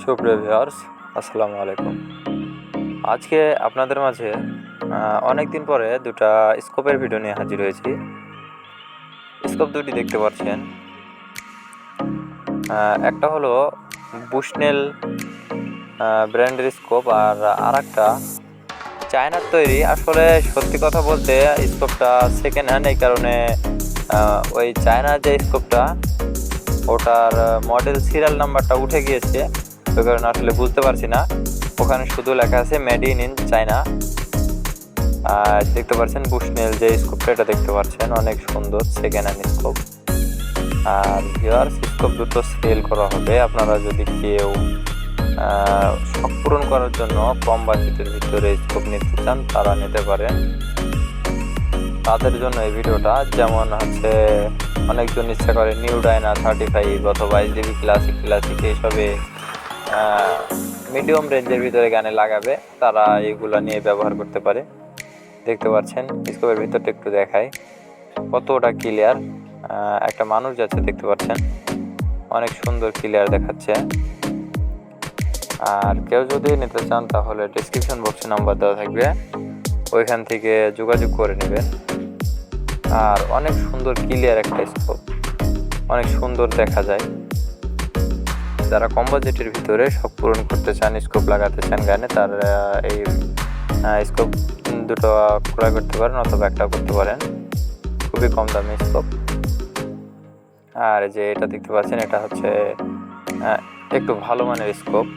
সুপ্রিয় ভিউয়ার্স, আসসালামু আলাইকুম। আজকে আপনাদের মাঝে অনেক দিন পরে দুটা স্কোপের ভিডিও নিয়ে হাজির হয়েছি। স্কোপ দুটি দেখতে পাচ্ছেন, একটা হলো বুশনেল ব্র্যান্ডের স্কোপ আর একটা চায়নার তৈরি। আসলে সত্যি কথা বলতে স্কোপটা সেকেন্ড হ্যান্ড, এই কারণে ওই চায়নার যে স্কোপটা ওটার মডেল সিরিয়াল নাম্বারটা উঠে গিয়েছে, ওই কারণে আসলে বুঝতে পারছি না। ওখানে শুধু লেখা আছে মেড ইন চায়না। আর দেখতে পাচ্ছেন বুশনেল যে স্কোপটা, এটা দেখতে পাচ্ছেন অনেক সুন্দর সেকেন্ড হ্যান্ড স্কোপ। আর ভিউয়ার্স, স্কোপ দুটো সেল করা হবে। আপনারা যদি কেউ শখ পূরণ করার জন্য কম বাজেটের ভিতরে স্কোপ নিতে চান, তারা নিতে পারেন। তাদের জন্য এই ভিডিওটা, যেমন হচ্ছে অনেকজন ইচ্ছা করে নিউ ডায়না 35 অথবা SDB ক্লাসিক এইসবে মিডিয়াম রেঞ্জের ভিতরে গানে লাগাবে, তারা এগুলো নিয়ে ব্যবহার করতে পারে। দেখতে পাচ্ছেন স্কোপের ভিতরটা একটু দেখায় কতটা ক্লিয়ার। একটা মানুষ যাচ্ছে, দেখতে পাচ্ছেন অনেক সুন্দর ক্লিয়ার দেখাচ্ছে। আর কেউ যদি নিতে চান তাহলে ডেসক্রিপশন বক্সে নাম্বার দেওয়া থাকবে, ওইখান থেকে যোগাযোগ করে নেবেন। আর অনেক সুন্দর ক্লিয়ার একটা স্কোপ, অনেক সুন্দর দেখা যায়। যারা কম বাজেটের ভিতরে সব পূরণ করতে চান, স্কোপ লাগাতে চান গানে, তারা এই স্কোপ দুটো ক্রয় করতে পারেন অথবা একটা করতে পারেন। খুবই কম দামি স্কোপ। আর যে এটা দেখতে পাচ্ছেন, এটা হচ্ছে একটু ভালো মানের স্কোপ।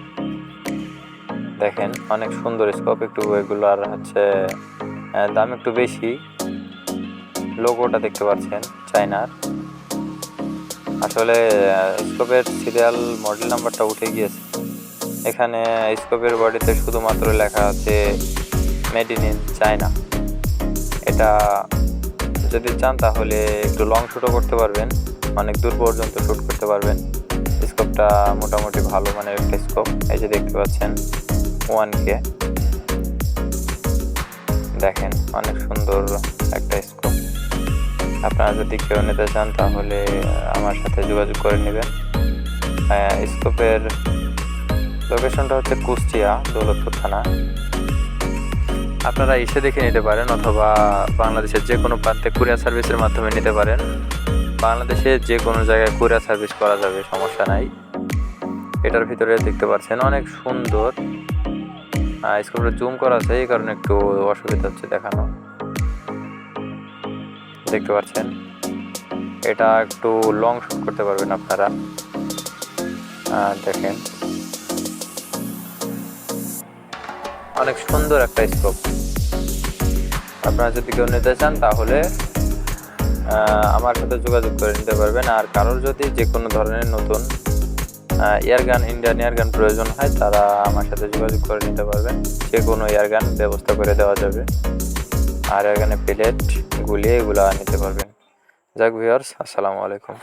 দেখেন অনেক সুন্দর স্কোপ, একটু এগুলার হচ্ছে দাম একটু বেশি। লোগোটা দেখতে পাচ্ছেন চায়নার। আসলে স্কোপের সিরিয়াল মডেল নাম্বারটা উঠে গিয়েছে। এখানে স্কোপের বডিতে শুধুমাত্র লেখা আছে মেড ইন চায়না। এটা যদি চান তাহলে একটু লং শ্যুটও করতে পারবেন, অনেক দূর পর্যন্ত শ্যুট করতে পারবেন। স্কোপটা মোটামুটি ভালো মানের একটা স্কোপ। এই যে দেখতে পাচ্ছেন 1K, দেখেন অনেক সুন্দর একটা স্কোপ। আপনারা যদি কেউ নিতে চান তাহলে আমার সাথে যোগাযোগ করে নেবেন। স্কোপের লোকেশনটা হচ্ছে কুষ্টিয়া, দৌলতপুর থানা। আপনারা এসে দেখে নিতে পারেন অথবা বাংলাদেশের যে কোনো প্রান্তে কুরিয়ার সার্ভিসের মাধ্যমে নিতে পারেন। বাংলাদেশে যে কোনো জায়গায় কুরিয়ার সার্ভিস করা যাবে, সমস্যা নাই। এটার ভিতরে দেখতে পাচ্ছেন অনেক সুন্দর। স্কোপটা জুম করা আছে, এই কারণে একটু অসুবিধা হচ্ছে দেখানো। দেখতে পাচ্ছেন এটা একটু লং শ্যুট করতে পারবেন আপনারা। দেখেন অনেক সুন্দর একটা স্কোপ। আপনারা যদি কেউ নিতে চান তাহলে আমার সাথে যোগাযোগ করে নিতে পারবেন। আর কারোর যদি যে কোনো ধরনের নতুন এয়ারগান, ইন্ডিয়ান এয়ারগান প্রয়োজন হয়, তারা আমার সাথে যোগাযোগ করে নিতে পারবেন। যে কোনো এয়ারগান ব্যবস্থা করে দেওয়া যাবে। আর এয়ারগানে প্লেট, গুলি এগুলো নিতে পারবেন। যাক ভিউয়ার্স, আসসালামু আলাইকুম।